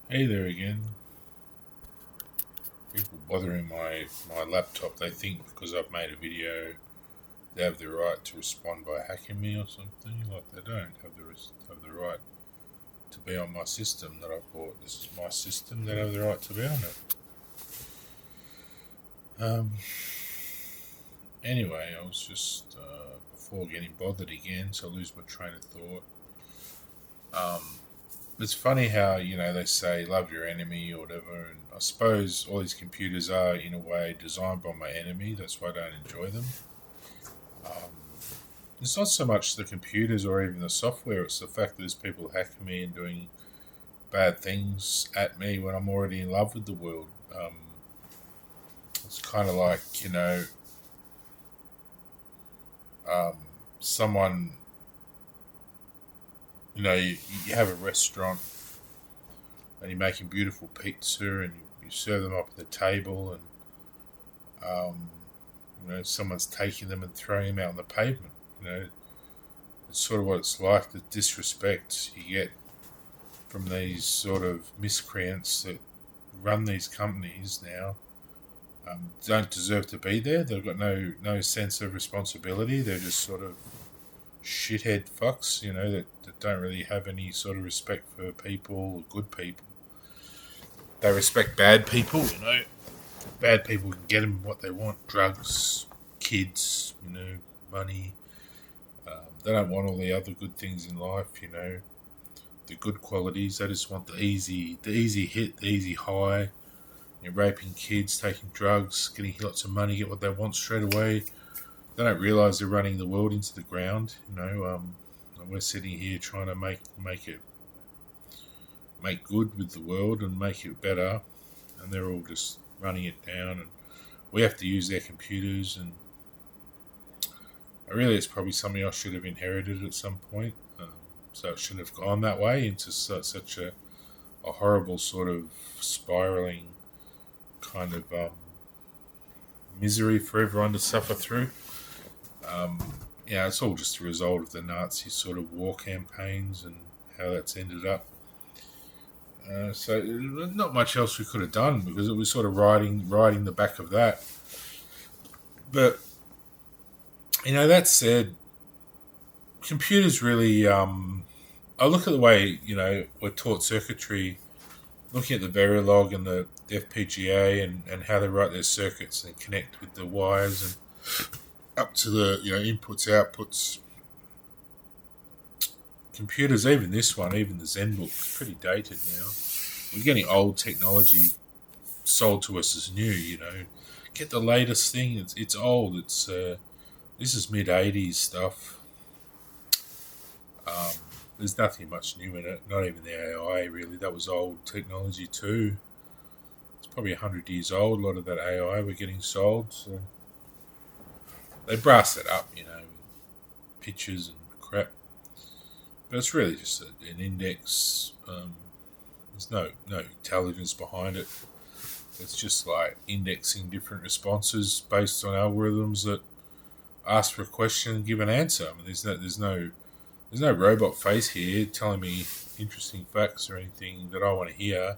Hey there again. People bothering my laptop. They think because I've made a video, they have the right to respond by hacking me or something. Like they don't have the right to be on my system that I bought. This is my system. They have the right to be on it. Um. Anyway, I was just before getting bothered again, so I lose my train of thought. Um. It's funny how they say love your enemy or whatever, and I suppose all these computers are in a way designed by my enemy. That's why I don't enjoy them. Um, it's not so much the computers or even the software; it's the fact that there's people hacking me and doing bad things at me when I'm already in love with the world. It's kind of like um, someone. You have a restaurant and you're making beautiful pizza and you serve them up at the table and um, someone's taking them and throwing them out on the pavement. You know, it's sort of what it's like, the disrespect you get from these sort of miscreants that run these companies now. Don't deserve to be there. They've got no sense of responsibility. They're just sort of shithead fucks, that don't really have any sort of respect for people or good people. They respect bad people. Bad people can get them what they want: drugs, kids, money. They don't want all the other good things in life. The good qualities. They just want the easy hit, the easy high. Raping kids, taking drugs, getting lots of money, get what they want straight away. They don't realise they're running the world into the ground. And we're sitting here trying to make good with the world and make it better, and they're all just running it down. And we have to use their computers, and really, it's probably something I should have inherited at some point. So it shouldn't have gone that way into such a horrible sort of spiraling kind of misery for everyone to suffer through. Um, it's all just a result of the Nazi sort of war campaigns and how that's ended up. So not much else we could have done because it was sort of riding the back of that. But that said, computers really. I look at the way we're taught circuitry, looking at the Verilog and the FPGA and how they write their circuits and connect with the wires and up to the inputs outputs. Computers, even this one, even the ZenBook, is pretty dated now. We're getting old technology sold to us as new. Get the latest thing. It's old. This is mid 80s stuff. Um, there's nothing much new in it. Not even the AI really. That was old technology too. It's probably 100 years old. A lot of that AI we're getting sold. So they brass it up, pictures and crap. But it's really just an index. There's no intelligence behind it. It's just like indexing different responses based on algorithms that ask for a question and give an answer. I mean, there's no robot face here telling me interesting facts or anything that I want to hear.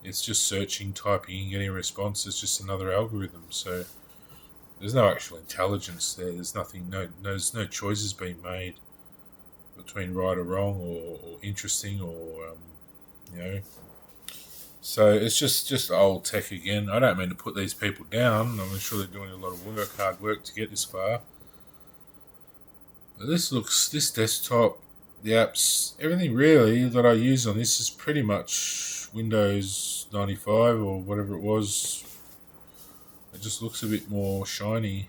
It's just searching, typing, and getting a response. It's just another algorithm. So there's no actual intelligence there. There's nothing. There's no choices being made between right or wrong or interesting or you know. So it's just old tech again. I don't mean to put these people down. I'm sure they're doing a lot of hard work to get this far. But this desktop, the apps, everything really that I use on this is pretty much Windows 95 or whatever it was. It just looks a bit more shiny.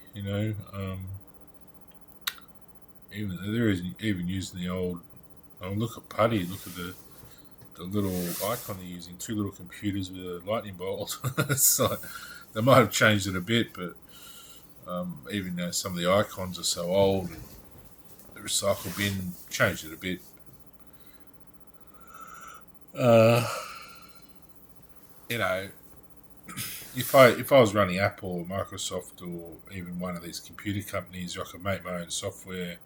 Even there is even using the old. Oh, look at Putty. Look at the little icon they're using. Two little computers with a lightning bolt. So they might have changed it a bit, but even though some of the icons are so old, and the recycle bin changed it a bit. Uh, you know, if I was running Apple or Microsoft or even one of these computer companies, I could make my own software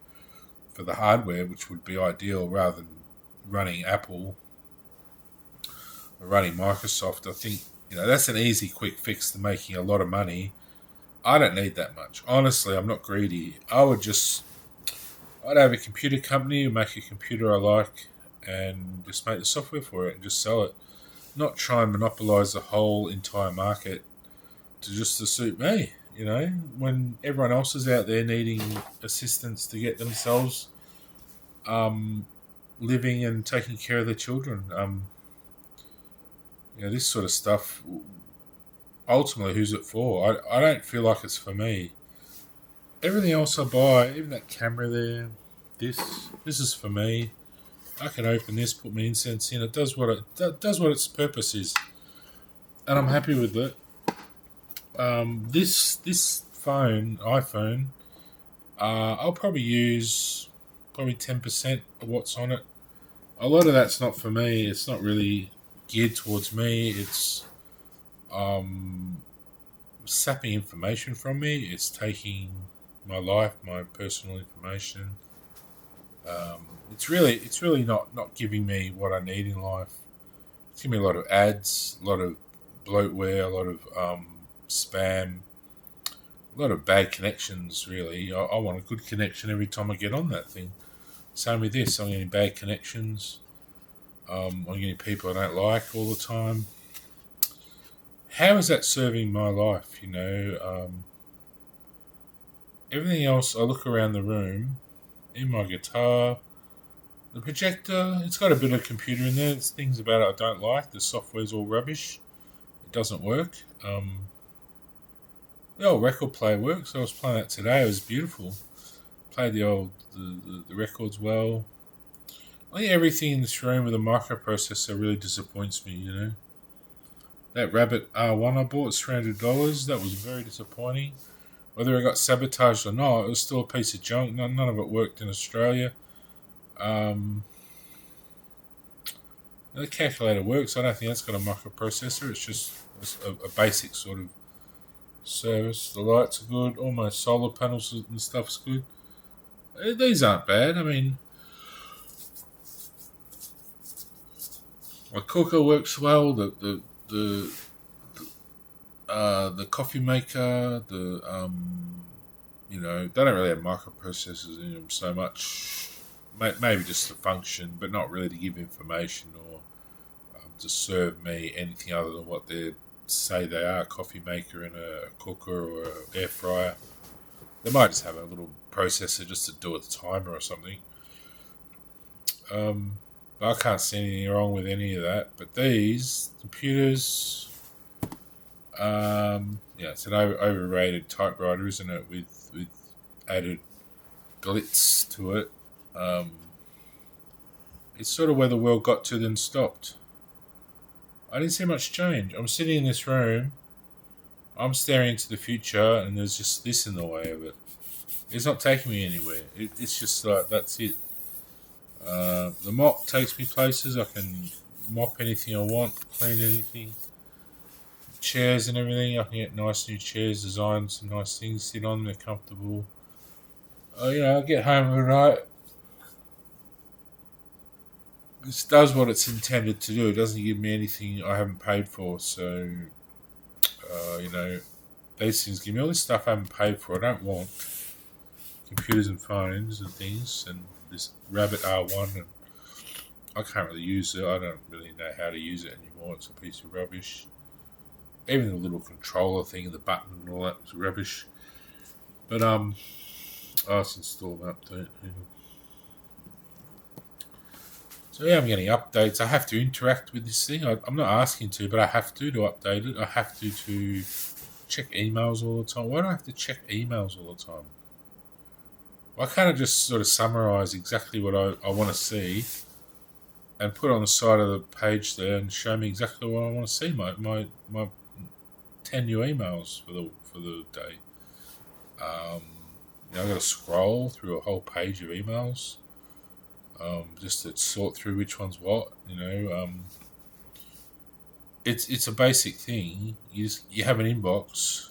for the hardware, which would be ideal rather than running Apple running Microsoft, I think, that's an easy, quick fix to making a lot of money. I don't need that much. Honestly, I'm not greedy. I'd have a computer company who make a computer I like and just make the software for it and just sell it. Not try and monopolize the whole entire market to suit me. When everyone else is out there needing assistance to get themselves living and taking care of their children. This sort of stuff, ultimately, who's it for? I don't feel like it's for me. Everything else I buy, even that camera there, this is for me. I can open this, put my incense in. It does what its purpose is, and I'm happy with it. This iPhone, I'll probably use 10% of what's on it. A lot of that's not for me. It's not really geared towards me. It's sapping information from me. It's taking my life, my personal information. It's really not giving me what I need in life. It's giving me a lot of ads, a lot of bloatware, a lot of spam, a lot of bad connections. Really, I want a good connection every time I get on that thing. Same with this. I'm getting bad connections. I'm getting people I don't like all the time. How is that serving my life? Everything else, I look around the room, in my guitar, the projector, it's got a bit of computer in there. There's things about it I don't like. The software's all rubbish. It doesn't work. The old record player works. I was playing that today. It was beautiful. Played the records well. I think everything in this room with a microprocessor really disappoints me, That Rabbit R1 I bought, $300, that was very disappointing. Whether it got sabotaged or not, it was still a piece of junk. None of it worked in Australia. The calculator works. I don't think that's got a microprocessor. It's just a basic sort of service. The lights are good. All my solar panels and stuff's good. These aren't bad. I mean, my cooker works well. The coffee maker, they don't really have microprocessors in them so much. Maybe just to function, but not really to give information or to serve me anything other than what they say they are, a coffee maker and a cooker or an air fryer. They might just have a little processor just to do a timer or something. But I can't see anything wrong with any of that. But these computers, it's an overrated typewriter, isn't it? With added glitz to it. It's sort of where the world got to then stopped. I didn't see much change. I'm sitting in this room, I'm staring into the future, and there's just this in the way of it. It's not taking me anywhere. It's just like, that's it. The mop takes me places. I can mop anything I want, clean anything. Chairs and everything, I can get nice new chairs, design some nice things, sit on, they're comfortable. I get home at night. This does what it's intended to do. It doesn't give me anything I haven't paid for. So, these things give me all this stuff I haven't paid for. I don't want computers and phones and things, and this Rabbit R1, and I can't really use it. I don't really know how to use it anymore. It's a piece of rubbish. Even the little controller thing and the button and all that was rubbish. But I'll just install an update. So I'm getting updates. I have to interact with this thing. I'm not asking to, but I have to update it. I have to check emails all the time. Why do I have to check emails all the time? Why can't I just sort of summarize exactly what I want to see and put it on the side of the page there and show me exactly what I want to see? My 10 new emails for the day. I've got to scroll through a whole page of emails. Just to sort through which one's what, it's a basic thing. You have an inbox.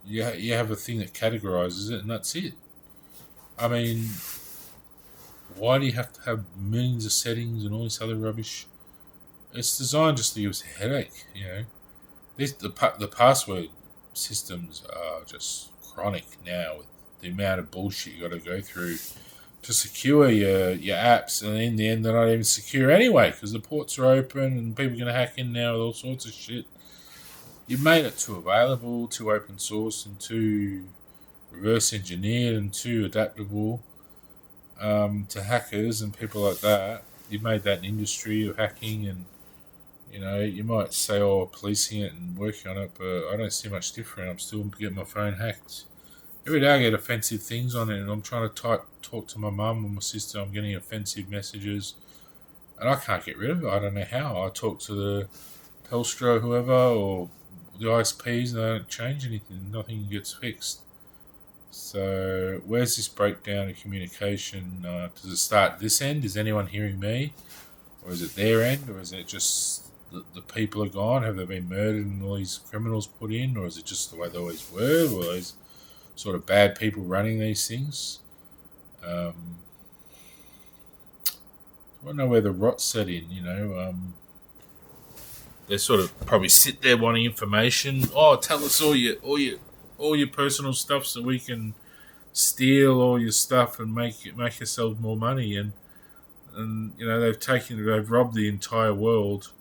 You have a thing that categorizes it, and that's it. I mean, why do you have to have millions of settings and all this other rubbish? It's designed just to give us a headache. The password systems are just chronic now with the amount of bullshit you got to go through to secure your apps, and in the end, they're not even secure anyway because the ports are open and people are going to hack in now with all sorts of shit. You've made it too available, too open source, and too reverse engineered and too adaptable to hackers and people like that. You've made that an industry of hacking, and you might say, "Oh, policing it and working on it," but I don't see much different. I'm still getting my phone hacked. Every day I get offensive things on it, and I'm trying to talk to my mum or my sister. I'm getting offensive messages, and I can't get rid of it. I don't know how. I talk to the Telstra, whoever, or the ISPs, and they don't change anything. Nothing gets fixed. So where's this breakdown in communication? Does it start this end? Is anyone hearing me? Or is it their end? Or is it just the people are gone? Have they been murdered and all these criminals put in? Or is it just the way they always were? Or these sort of bad people running these things? I don't know where the rot set in, they sort of probably sit there wanting information. Oh, tell us all your personal stuff so we can steal all your stuff and make yourselves more money. And they've robbed the entire world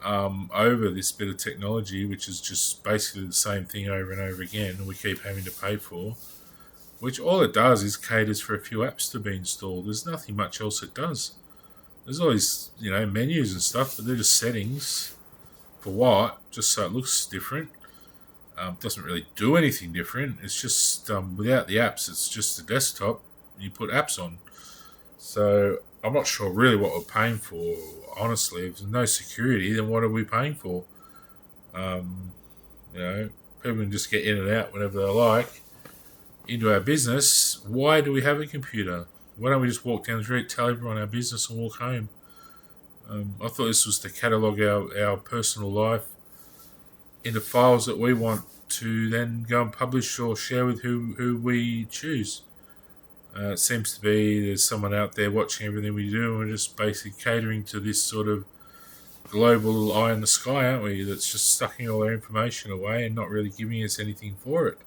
over this bit of technology, which is just basically the same thing over and over again, and we keep having to pay for. Which all it does is caters for a few apps to be installed. There's nothing much else it does. There's all these, menus and stuff, but they're just settings. For what? Just so it looks different. Doesn't really do anything different. It's just, without the apps, it's just a desktop. You put apps on. So I'm not sure really what we're paying for, honestly. If there's no security, then what are we paying for? People can just get in and out whenever they like into our business. Why do we have a computer? Why don't we just walk down the street, tell everyone our business and walk home? I thought this was to catalogue our personal life into files that we want to then go and publish or share with who we choose. It seems to be there's someone out there watching everything we do, and we're just basically catering to this sort of global eye in the sky, aren't we? That's just sucking all our information away and not really giving us anything for it.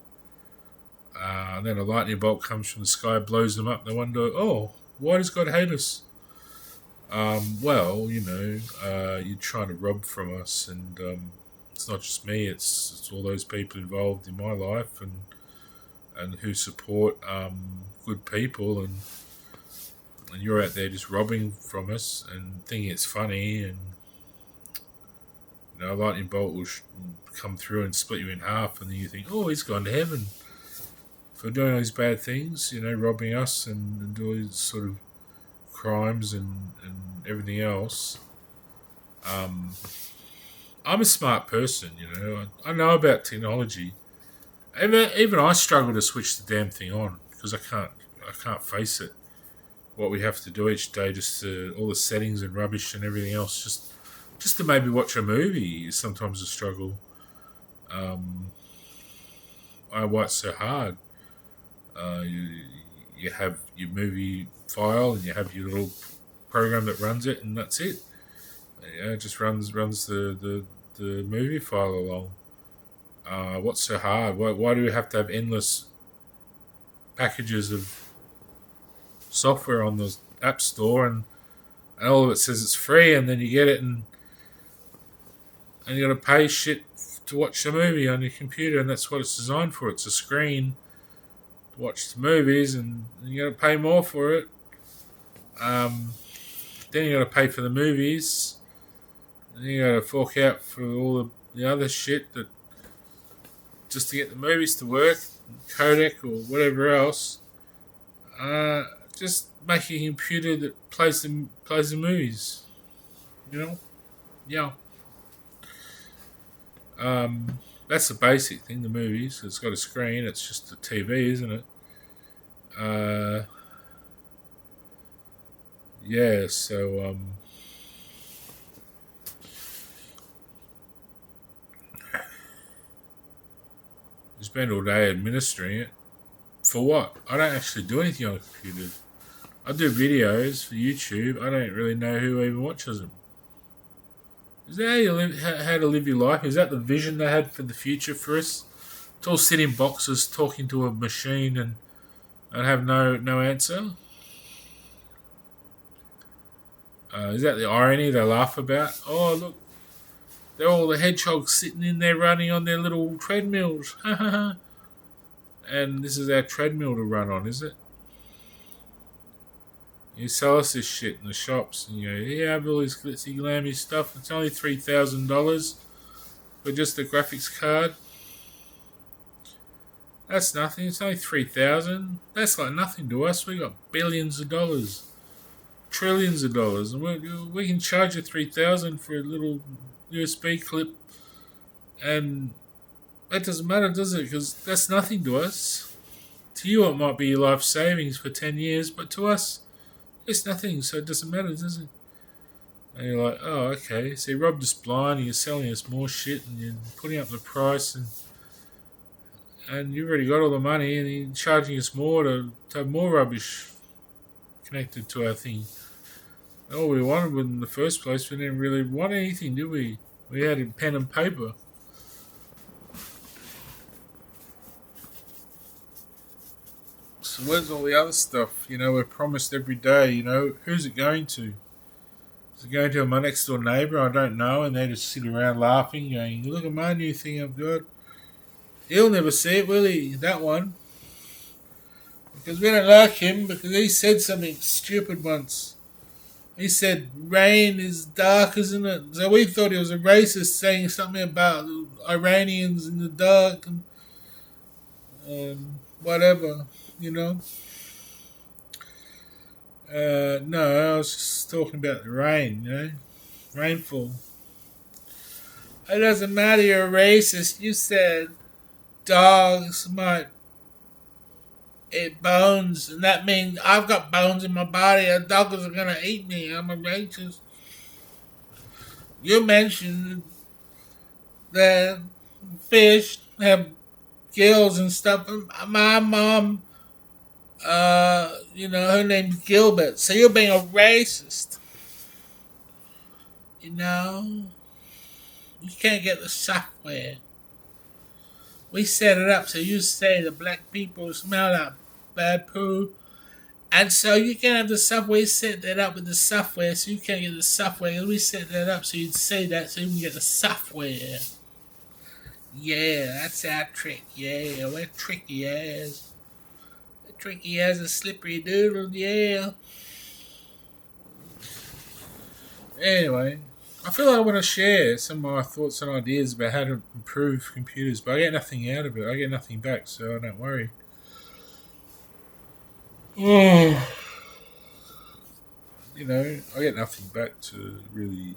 And then a lightning bolt comes from the sky, blows them up. They wonder, oh, why does God hate us? You're trying to rob from us, and it's not just me. It's all those people involved in my life and who support good people, and you're out there just robbing from us and thinking it's funny, and a lightning bolt will come through and split you in half, and then you think, oh, he's gone to heaven for doing all these bad things, robbing us and doing these sort of crimes and everything else. I'm a smart person, I know about technology. Even I struggle to switch the damn thing on because I can't face it. What we have to do each day, just all the settings and rubbish and everything else, just to maybe watch a movie is sometimes a struggle. Why it's so hard. You have your movie file and you have your little program that runs it, and that's it. It just runs the movie file along. What's so hard? Why do we have to have endless packages of software on the App Store and all of it says it's free, and then you get it and you got to pay shit to watch the movie on your computer, and that's what it's designed for. It's a screen to watch the movies, and you got to pay more for it. Then you got to pay for the movies. Then you got to fork out for all the other shit that just to get the movies to work, codec or whatever else. Just make a computer that plays the movies. Yeah. That's the basic thing. The movies. It's got a screen. It's just a TV, isn't it? Yeah. So you spend all day administering it. For what? I don't actually do anything on a computer. I do videos for YouTube. I don't really know who even watches them. Is that how you live? How to live your life? Is that the vision they had for the future for us? To all sit in boxes talking to a machine and have no answer. Is that the irony they laugh about? Oh look, they're all the hedgehogs sitting in there running on their little treadmills. And this is our treadmill to run on, is it? You sell us this shit in the shops, and you go, yeah, I have all this glitzy glammy stuff. It's only $3,000 for just the graphics card. That's nothing. It's only 3,000. That's like nothing to us. We got billions of dollars, trillions of dollars, and we can charge you 3,000 for a little USB clip, and that doesn't matter, does it? Because that's nothing to us. To you, it might be your life savings for 10 years, but to us, it's nothing, so it doesn't matter, does it? And you're like, oh, okay. So you robbed us blind, and you're selling us more shit, and you're putting up the price, and you've already got all the money, and you're charging us more to have more rubbish connected to our thing. All we wanted in the first place, we didn't really want anything, did we? We had it pen and paper. So where's all the other stuff? We're promised every day, who's it going to? Is it going to my next door neighbour I don't know, and they just sit around laughing, going, look at my new thing I've got. He'll never see it, will he? That one. Because we don't like him, because he said something stupid once. He said, rain is dark, isn't it? So we thought he was a racist saying something about Iranians in the dark and whatever. No, I was just talking about the rain, rainfall. It doesn't matter, you're a racist. You said dogs might eat bones, and that means I've got bones in my body, and dogs are going to eat me. I'm a racist. You mentioned that fish have gills and stuff. My mom, her name's Gilbert. So you're being a racist. You can't get the software. We set it up so you say the black people smell like bad poo. And so you can have the software. We set that up with the software so you can't get the software. We set that up so you'd say that so you can get the software. Yeah, that's our trick. Yeah, we're tricky as. Tricky as a slippery doodle, yeah. Anyway, I feel like I want to share some of my thoughts and ideas about how to improve computers, but I get nothing out of it. I get nothing back, so I don't worry. I get nothing back to really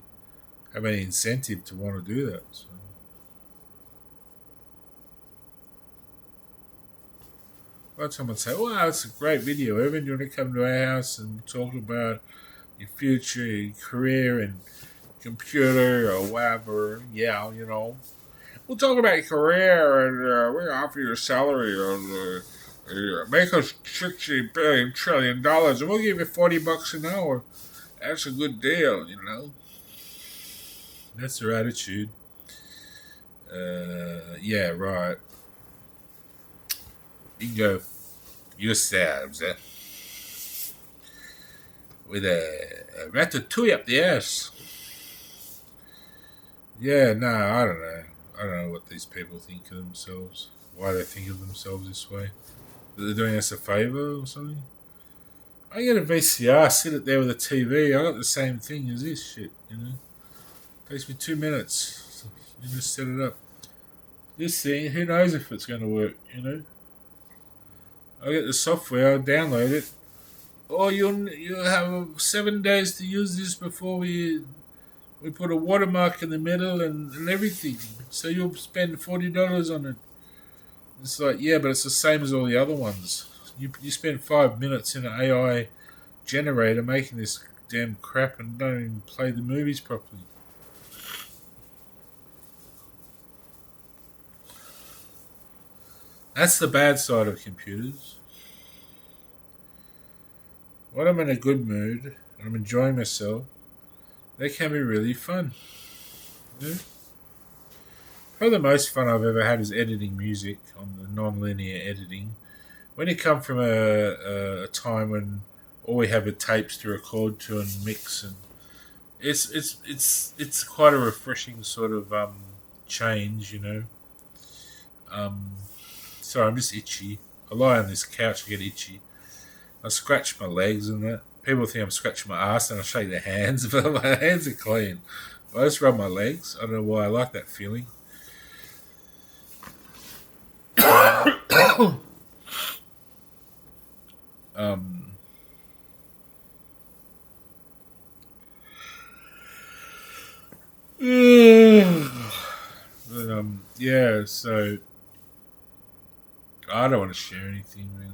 have any incentive to want to do that. So. I'd someone say, wow, that's a great video, Evan. You want to come to our house and talk about your future, your career, and computer or whatever? Yeah, We'll talk about your career, and we'll offer you a salary of make us $60 billion trillion, and we'll give you $40 an hour. That's a good deal, That's their attitude. Yeah, right. You can go yourselves with a ratatouille up the ass. Yeah, no, I don't know. I don't know what these people think of themselves. Why they think of themselves this way. That they're doing us a favour or something. I get a VCR, sit it there with a TV. I got the same thing as this shit, Takes me 2 minutes. You just set it up. This thing, who knows if it's going to work, I get the software, I download it. Oh, you'll have 7 days to use this before we put a watermark in the middle and everything. So you'll spend $40 on it. It's like, yeah, but it's the same as all the other ones. You spend 5 minutes in an AI generator making this damn crap and don't even play the movies properly. That's the bad side of computers. When I'm in a good mood and I'm enjoying myself, they can be really fun. You know? Probably the most fun I've ever had is editing music on the non-linear editing. When you come from a time when all we have are tapes to record to and mix, and it's quite a refreshing sort of change, you know. Um, sorry, I'm just itchy. I lie on this couch, I get itchy. I scratch my legs and that. People think I'm scratching my ass and I shake their hands, but my hands are clean. I just rub my legs. I don't know why I like that feeling. Um, but, yeah, so I don't want to share anything really.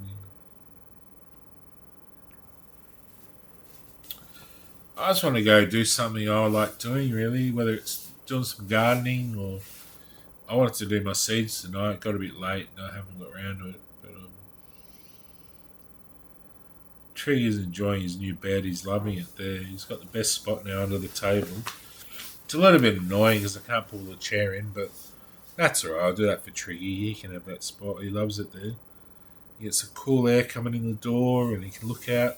I just want to go do something I like doing, really, whether it's doing some gardening or I wanted to do my seeds tonight. Got a bit late and I haven't got around to it. But Trigger's enjoying his new bed. He's loving it there. He's got the best spot now under the table. It's a little bit annoying because I can't pull the chair in, but that's alright. I'll do that for Triggy. He can have that spot. He loves it there. He gets some cool air coming in the door and he can look out.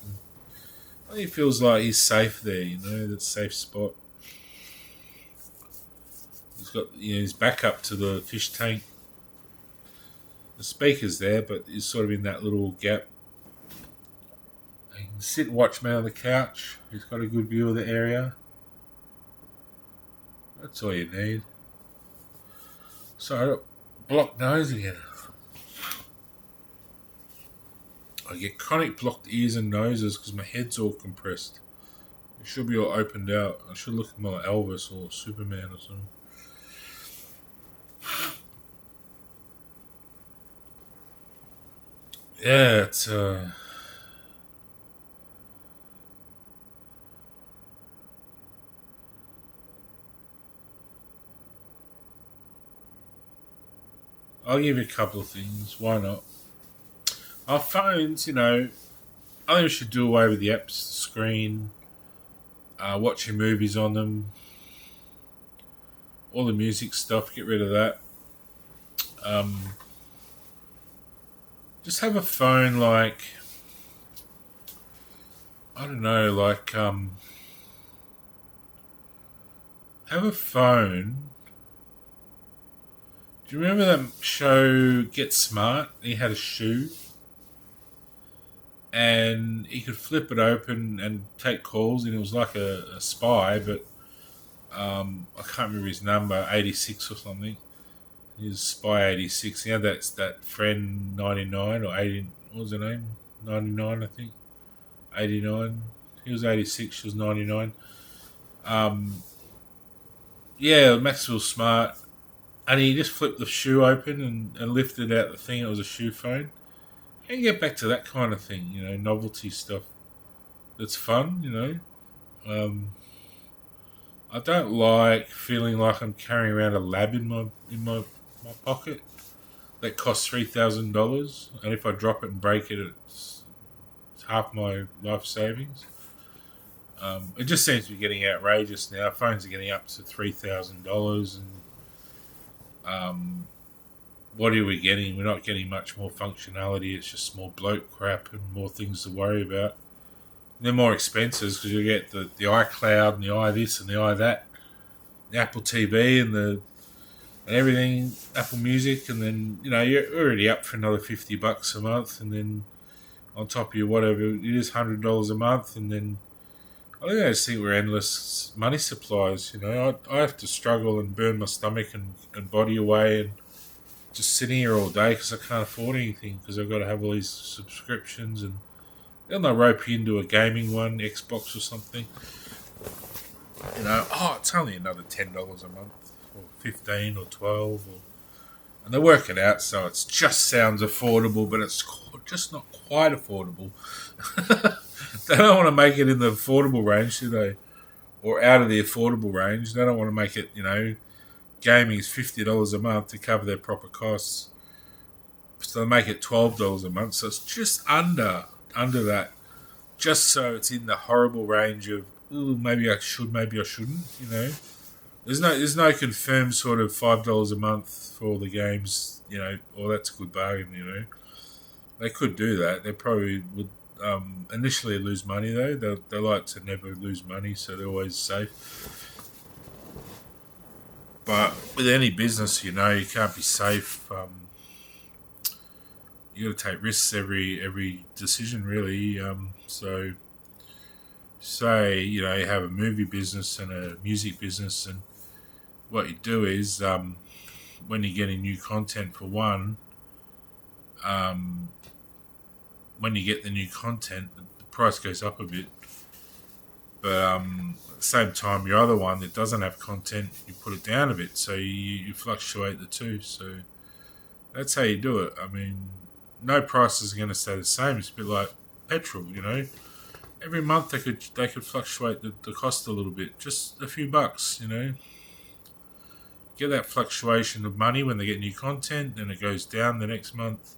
And he feels like he's safe there, you know, that safe spot. He's got his back up to the fish tank. The speaker's there, but he's sort of in that little gap. He can sit and watch me on the couch. He's got a good view of the area. That's all you need. So I got blocked nose again. I get chronic blocked ears and noses because my head's all compressed. It should be all opened out. I should look more like Elvis or Superman or something. Yeah, it's I'll give you a couple of things. Why not? Our phones, I think we should do away with the apps, screen, watching movies on them, all the music stuff. Get rid of that. Um, just have a phone like I don't know, like have a phone. Do you remember that show Get Smart? He had a shoe and he could flip it open and take calls, and it was like a spy, but I can't remember his number, 86 or something. He was Spy 86. He had that friend 99 or 80. What was her name? 99, I think. 89. He was 86. She was 99. Yeah, Maxwell Smart. And he just flipped the shoe open and lifted out the thing. It was a shoe phone. And get back to that kind of thing, novelty stuff. That's fun. I don't like feeling like I'm carrying around a lab in my pocket that costs $3,000, and if I drop it and break it, it's half my life savings. It just seems to be getting outrageous now. Phones are getting up to $3,000, and what are we getting? We're not getting much more functionality. It's just more bloat crap and more things to worry about. They're more expensive because you get the iCloud and the iThis and the iThat, the Apple TV and everything, Apple Music, and then you're already up for another $50 a month, and then on top of your whatever it is, $100 a month, and then I just think we're endless money supplies. I have to struggle and burn my stomach and body away and just sitting here all day because I can't afford anything because I've got to have all these subscriptions, and then they'll rope you into a gaming one, Xbox or something. It's only another $10 a month, or 15 or 12, and they work it out so it just sounds affordable, but it's just not quite affordable. They don't want to make it in the affordable range, do they? Or out of the affordable range. They don't want to make it, gaming is $50 a month to cover their proper costs. So they make it $12 a month, so it's just under that, just so it's in the horrible range of, ooh, maybe I should, maybe I shouldn't, there's no confirmed sort of $5 a month for all the games. Or that's a good bargain. They could do that. They probably would initially lose money though. They like to never lose money, so they're always safe. But with any business, you can't be safe. You got to take risks every decision, really. So, say you have a movie business and a music business, and what you do is when you're getting new content for one, when you get the new content, the price goes up a bit. But at the same time, your other one that doesn't have content, you put it down a bit, so you fluctuate the two. So that's how you do it. I mean, no prices are going to stay the same. It's a bit like petrol, Every month they could fluctuate the cost a little bit, just a few bucks, Get that fluctuation of money when they get new content, then it goes down the next month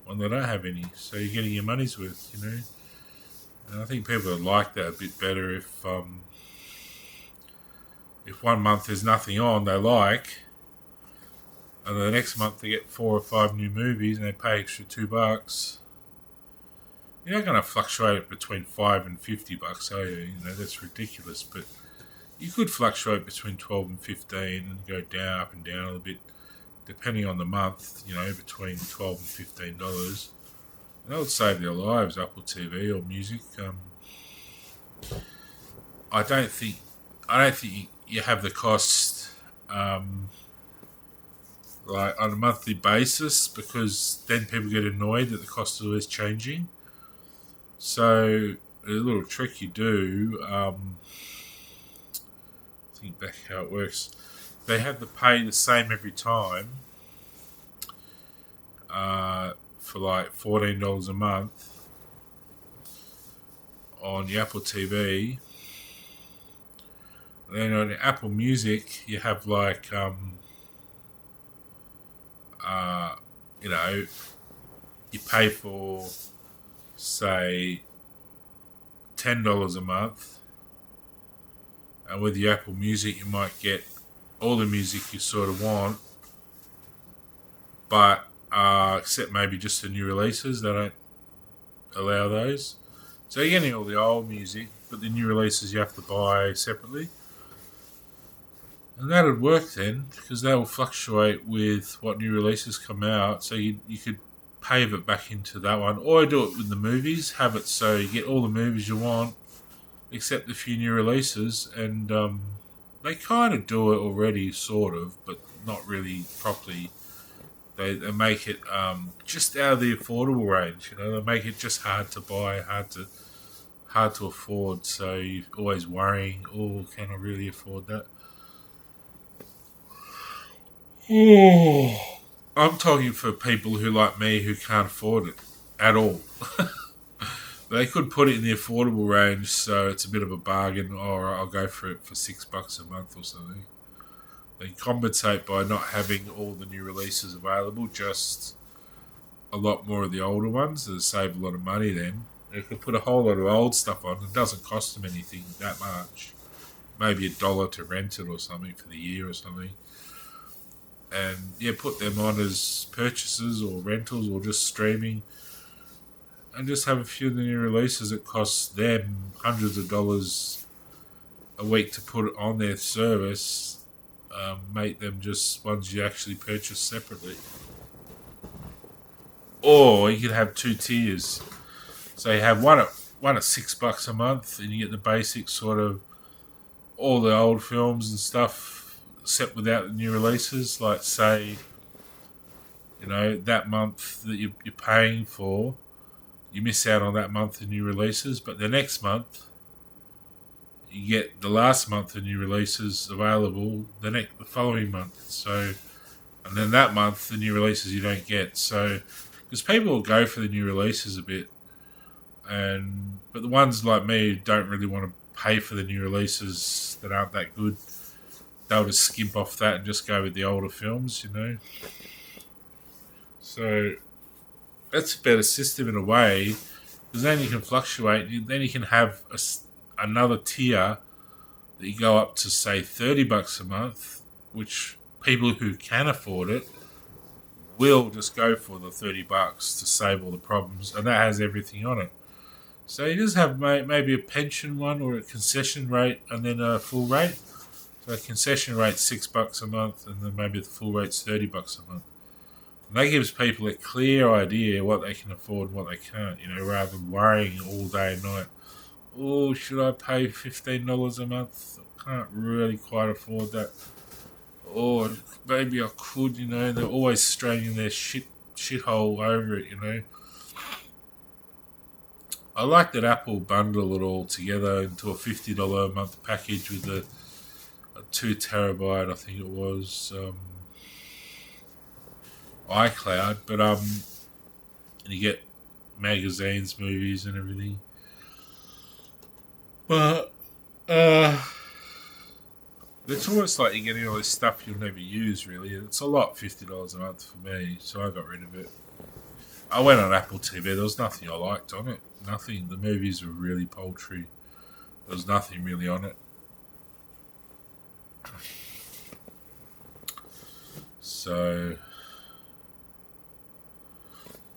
when they don't have any. So you're getting your money's worth, And I think people would like that a bit better if 1 month there's nothing on they like, and the next month they get 4 or 5 new movies and they pay extra $2. You're not going to fluctuate it between $5 and $50, are you? That's ridiculous. But you could fluctuate between 12 and 15 and go down, up and down a little bit, depending on the month. Between $12 and $15. And that would save their lives, Apple TV or music. I don't think you have the cost like on a monthly basis, because then people get annoyed that the cost is always changing. So a little trick you do, think back how it works. They have to pay the same every time for like $14 a month on the Apple TV. And then on the Apple Music, you have like you pay for, say, $10 a month, and with the Apple Music you might get all the music you sort of want, but except maybe just the new releases. They don't allow those, so you're getting all the old music, but the new releases you have to buy separately. And that would work then, because they will fluctuate with what new releases come out. So you could pave it back into that one, or do it with the movies. Have it so you get all the movies you want, except a few new releases. And they kind of do it already, sort of, but not really properly. They make it just out of the affordable range. They make it just hard to buy, hard to afford. So you're always worrying, oh, can I really afford that? I'm talking for people who, like me, who can't afford it at all. They could put it in the affordable range, so it's a bit of a bargain, or I'll go for it for $6 a month or something. They compensate by not having all the new releases available, just a lot more of the older ones. They save a lot of money then. They could put a whole lot of old stuff on. It doesn't cost them anything that much. Maybe $1 to rent it or something for the year or something. And put them on as purchases or rentals or just streaming, and just have a few of the new releases that cost them hundreds of dollars a week to put it on their service. Make them just ones you actually purchase separately. Or you could have 2 tiers. So you have one at $6 a month, and you get the basic sort of all the old films and stuff, except without the new releases. Like, say, that month that you're paying for, you miss out on that month of new releases, but the next month you get the last month of new releases available the following month. So, and then that month the new releases you don't get. So, because people will go for the new releases a bit, but the ones like me who don't really want to pay for the new releases that aren't that good, they'll just skimp off that and just go with the older films, So that's a better system in a way, because then you can fluctuate. Then you can have another tier that you go up to say $30 a month, which people who can afford it will just go for the $30 to save all the problems, and that has everything on it. So you just have maybe a pension one or a concession rate and then a full rate. So a concession rate's $6 a month, and then maybe the full rate's $30 a month. And that gives people a clear idea what they can afford and what they can't, rather than worrying all day and night. Oh, should I pay $15 a month? I can't really quite afford that. Or maybe I could, They're always straining their shithole over it, I like that Apple bundle it all together into a $50 a month package with a 2 terabyte, I think it was, iCloud. But and you get magazines, movies, and everything. But it's almost like you're getting all this stuff you'll never use, really. It's a lot, $50 a month for me, so I got rid of it. I went on Apple TV. There was nothing I liked on it. Nothing. The movies were really paltry. There was nothing really on it. So,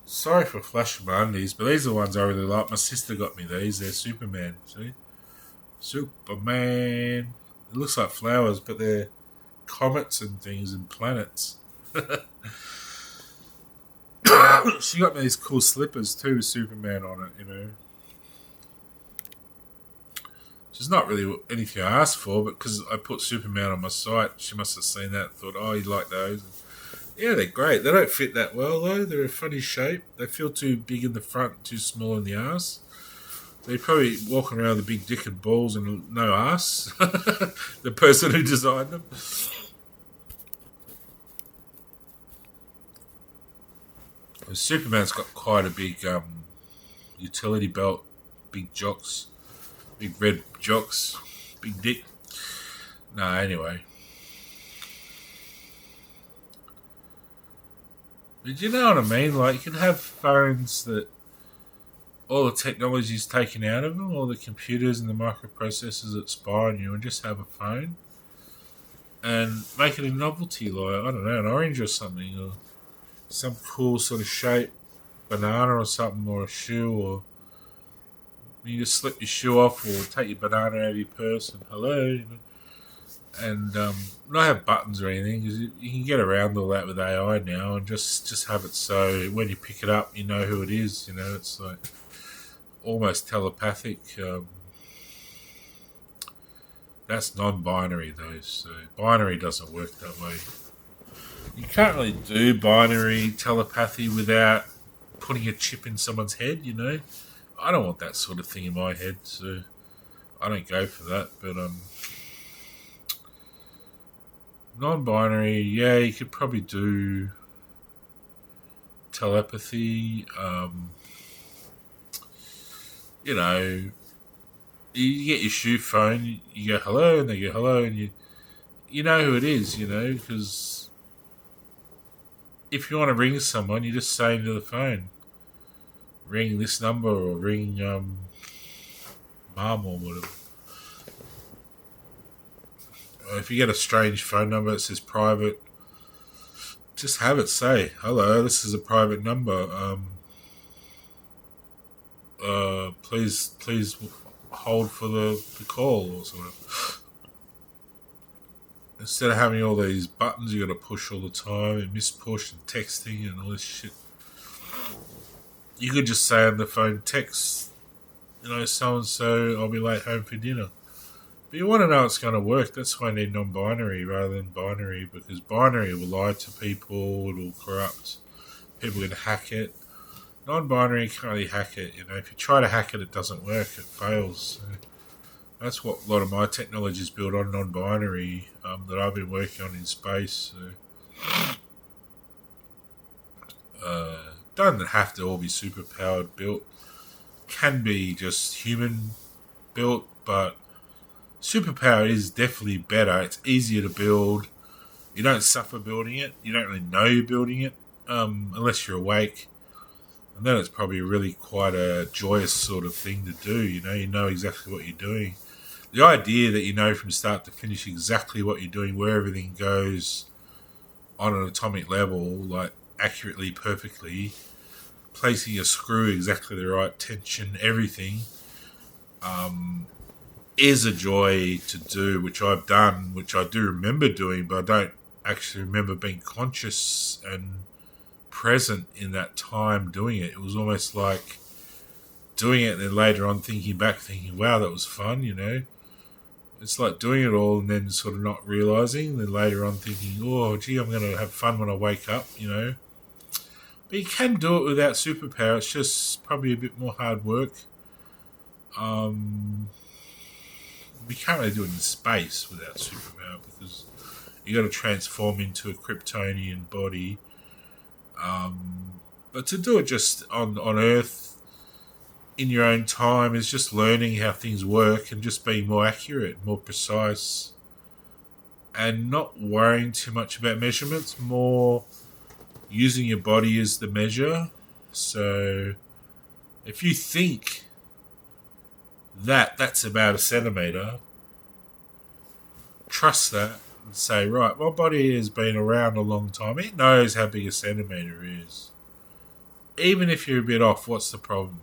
sorry for flashing my undies, but these are the ones I really like. My sister got me these. They're Superman, see? Superman. It looks like flowers, but they're comets and things and planets. She got me these cool slippers too with Superman on it, Which is not really anything I asked for, but because I put Superman on my site, she must have seen that and thought, oh, you like those? And yeah, they're great. They don't fit that well, though. They're a funny shape. They feel too big in the front and too small in the arse. They're probably walking around with a big dick and balls and no arse. The person who designed them. Superman's got quite a big utility belt, big jocks, big red jocks, big dick. No, anyway. But you know what I mean? Like, you can have phones that all the technology's taken out of them, all the computers and the microprocessors that spy on you, and just have a phone and make it a novelty, like, I don't know, an orange or something, or some cool sort of shape, banana or something, or a shoe, or you just slip your shoe off or take your banana out of your purse and hello, and not have buttons or anything, because you can get around all that with AI now, and just have it so when you pick it up, you know who it is. It's like almost telepathic. That's non-binary though, so binary doesn't work that way. You can't really do binary telepathy without putting a chip in someone's head, I don't want that sort of thing in my head, so I don't go for that. But non-binary, yeah, you could probably do telepathy. You get your shoe phone, you go hello, and they go hello, and you know who it is, because if you want to ring someone, you just say into the phone, ring this number, or ring mum or whatever. Or if you get a strange phone number that says private, just have it say, hello, this is a private number. Please hold for the call or something. Instead of having all these buttons you got to push all the time and mispush and texting and all this shit, you could just say on the phone, text, so-and-so, I'll be late home for dinner. But you want to know it's going to work. That's why I need non-binary rather than binary, because binary will lie to people, it will corrupt, people can hack it. Non-binary, you can't really hack it. If you try to hack it, it doesn't work, it fails. So that's what a lot of my technology is built on, non-binary, that I've been working on in space. So, don't have to all be super-powered built. Can be just human built, but superpower is definitely better. It's easier to build. You don't suffer building it. You don't really know you're building it, unless you're awake. And then it's probably really quite a joyous sort of thing to do. You know exactly what you're doing. the idea that you know from start to finish exactly what you're doing, where everything goes on an atomic level, like accurately, perfectly, placing a screw exactly the right tension, everything, is a joy to do, which I've done, which I do remember doing, but I don't actually remember being conscious and present in that time doing it. It was almost like doing it and then later on thinking back, thinking, wow, that was fun, you know. It's like doing it all and then sort of not realising, then later on thinking, oh, gee, I'm going to have fun when I wake up, you know. But you can do it without superpower. It's just probably a bit more hard work. We can't really do it in space without superpower because you got to transform into a Kryptonian body. But to do it just on Earth in your own time is just learning how things work and just being more accurate, more precise, and not worrying too much about measurements, more using your body as the measure. So if you think that's about a centimetre, trust that and say, right, my body has been around a long time. It knows how big a centimetre is. Even if you're a bit off, what's the problem?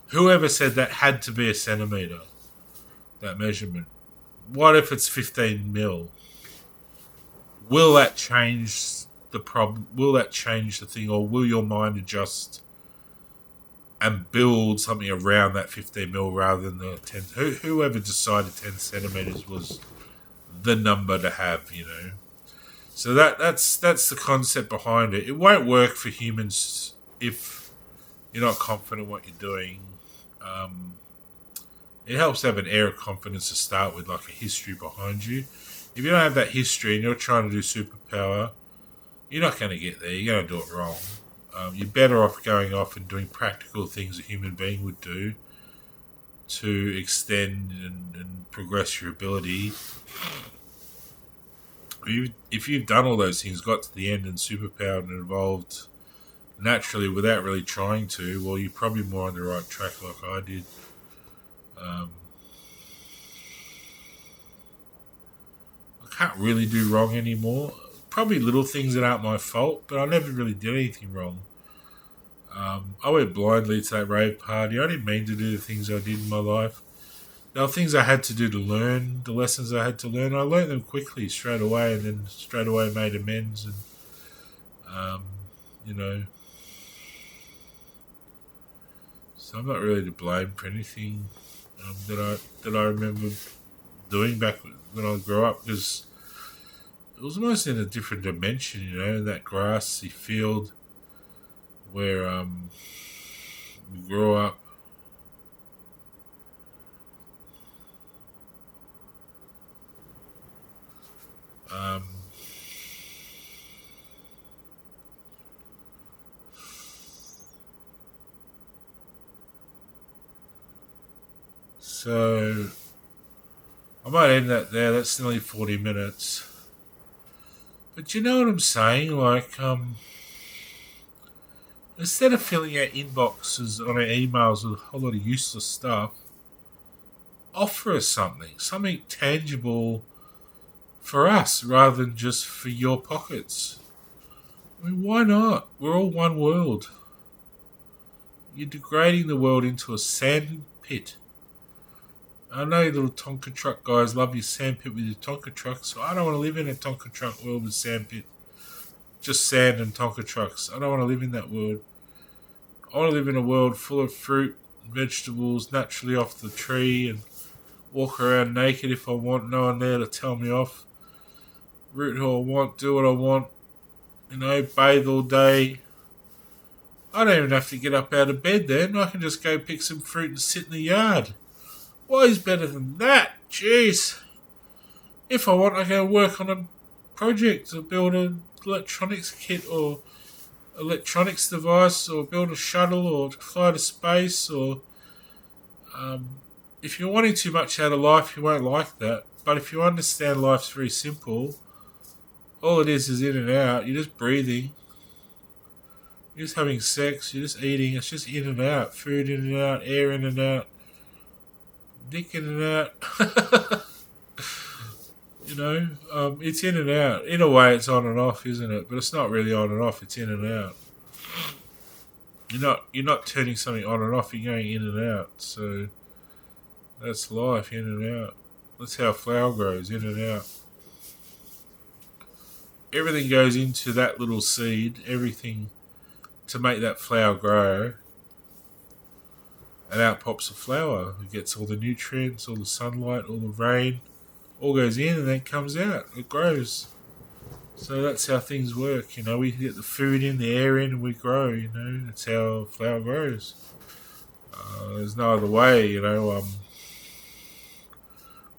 Whoever said that had to be a centimetre, that measurement? What if it's 15 mil? Will that change the problem? Will that change the thing? Or will your mind adjust and build something around that 15 mil rather than the 10? Whoever decided 10 centimetres was the number to have, you know. So that's the concept behind it. It won't work for humans if you're not confident in what you're doing. It helps to have an air of confidence to start with, like a history behind you. If you don't have that history and you're trying to do superpower, you're not going to get there. You're going to do it wrong. You're better off going off and doing practical things a human being would do to extend and progress your ability. If you've done all those things, got to the end and superpowered and evolved naturally without really trying to, well, you're probably more on the right track like I did. I can't really do wrong anymore. Probably little things that aren't my fault, but I never really did anything wrong. I went blindly to that rave party. I didn't mean to do the things I did in my life. There were things I had to do to learn, the lessons I had to learn. I learned them quickly, straight away, and then straight away made amends. And, you know, so I'm not really to blame for anything that I remember doing back when I grew up, because it was almost in a different dimension, you know, that grassy field where we grew up. So I might end that there. That's nearly 40 minutes. But you know what I'm saying? Like, instead of filling out inboxes on our emails with a whole lot of useless stuff, offer us something tangible for us rather than just for your pockets. I mean, why not? We're all one world. You're degrading the world into a sand pit. I know you little Tonka truck guys love your sandpit with your Tonka trucks, so I don't want to live in a Tonka truck world with sandpit. Just sand and Tonka trucks. I don't want to live in that world. I want to live in a world full of fruit and vegetables naturally off the tree and walk around naked if I want, no one there to tell me off. Root who I want, do what I want, you know, bathe all day. I don't even have to get up out of bed then. I can just go pick some fruit and sit in the yard. What is better than that? Jeez. If I want, I can work on a project or build an electronics kit or electronics device or build a shuttle or fly to space. Or if you're wanting too much out of life, you won't like that. But if you understand life's very simple, all it is in and out. You're just breathing. You're just having sex. You're just eating. It's just in and out. Food in and out. Air in and out. Dick in and out. It's in and out. In a way, it's on and off, isn't it? But it's not really on and off. It's in and out. You're not turning something on and off. You're going in and out. So that's life, in and out. That's how a flower grows, in and out. Everything goes into that little seed. Everything to make that flower grow. And out pops a flower. It gets all the nutrients, all the sunlight, all the rain. All goes in and then it comes out. It grows. So that's how things work. We get the food in, the air in, and we grow. That's how a flower grows. There's no other way.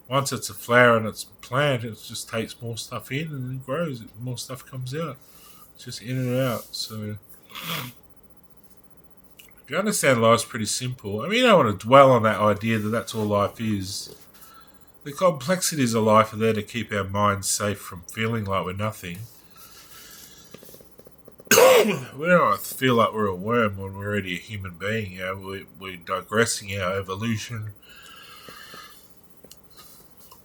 Once it's a flower and it's a plant, it just takes more stuff in and then it grows. More stuff comes out. It's just in and out. So if you understand life's pretty simple. I mean, you don't want to dwell on that idea that that's all life is. The complexities of life are there to keep our minds safe from feeling like we're nothing. We don't feel like we're a worm when we're already a human being. We're digressing our evolution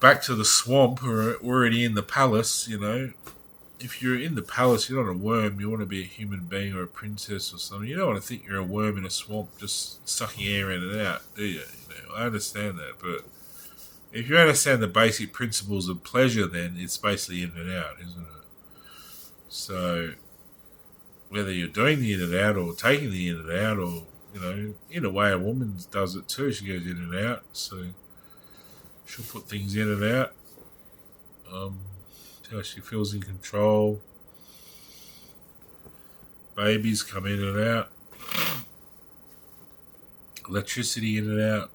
back to the swamp. We're already in the palace. If you're in the palace, you're not a worm. You want to be a human being or a princess or something. You don't want to think you're a worm in a swamp just sucking air in and out, do you? I understand that, but if you understand the basic principles of pleasure, then it's basically in and out, isn't it? So whether you're doing the in and out or taking the in and out, or in a way, a woman does it too. She goes in and out, so she'll put things in and out. How she feels in control. Babies come in and out. Electricity in and out.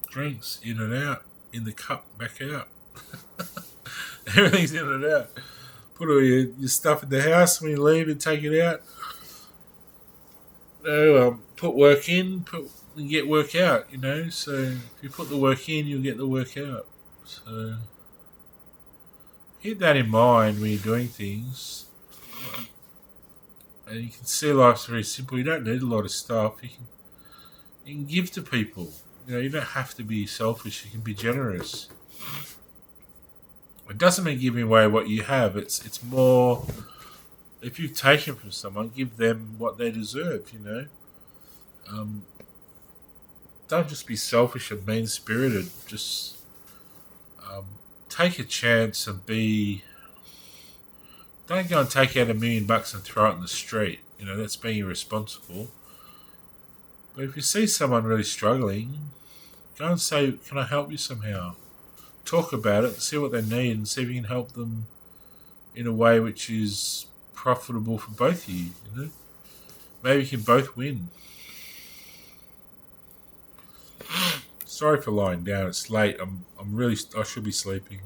Drinks in and out. In the cup, back out. Everything's in and out. Put all your stuff in the house when you leave and take it out. Put work in, and get work out, So if you put the work in, you'll get the work out. So keep that in mind when you're doing things. And you can see life's very simple. You don't need a lot of stuff. You can give to people. You don't have to be selfish. You can be generous. It doesn't mean giving away what you have. It's more, if you've taken from someone, give them what they deserve, Don't just be selfish and mean-spirited. Just take a chance and be... Don't go and take out $1 million and throw it in the street. That's being irresponsible. But if you see someone really struggling, go and say, can I help you somehow? Talk about it, see what they need, and see if you can help them in a way which is profitable for both of you, Maybe you can both win. Sorry for lying down. It's late. I should be sleeping.